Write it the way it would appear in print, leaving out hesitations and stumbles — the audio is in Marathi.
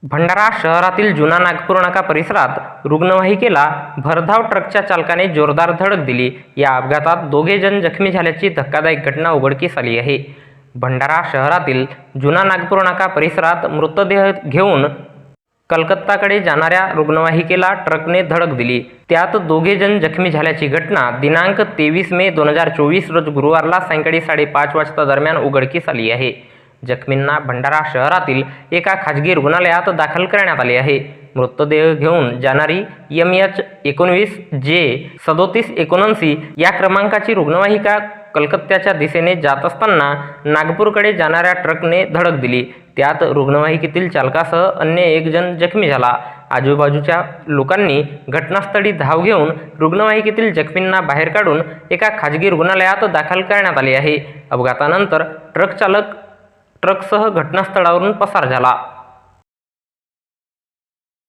भंडारा शहरातील जुना नागपूर नाका परिसरात रुग्णवाहिकेला भरधाव ट्रकच्या चालकाने जोरदार धडक दिली। या अपघातात दोघे जण जखमी झाल्याची धक्कादायक घटना उघडकीस आली आहे। भंडारा शहरातील जुना नागपूर नाका परिसरात मृतदेह घेऊन कलकत्ताकडे जाणाऱ्या रुग्णवाहिकेला ट्रकने धडक दिली। त्यात दोघे जण जखमी झाल्याची घटना दिनांक 23 मे 2024 रोज गुरुवारला सायंकाळी 5:30 वाजता दरम्यान उघडकीस आली आहे। जखमींना भंडारा शहरातील एका खाजगी रुग्णालयात दाखल करण्यात आले आहे। मृतदेह घेऊन जाणारी MH19J3779 या क्रमांकाची रुग्णवाहिका कलकत्त्याच्या दिशेने जात असताना नागपूरकडे जाणाऱ्या ट्रकने धडक दिली। त्यात रुग्णवाहिकेतील चालकासह अन्य एक जण जखमी झाला। आजूबाजूच्या लोकांनी घटनास्थळी धाव घेऊन रुग्णवाहिकेतील जखमींना बाहेर काढून एका खाजगी रुग्णालयात दाखल करण्यात आले आहे। अपघातानंतर ट्रकसह घटनास्थळावरून पसार झाला।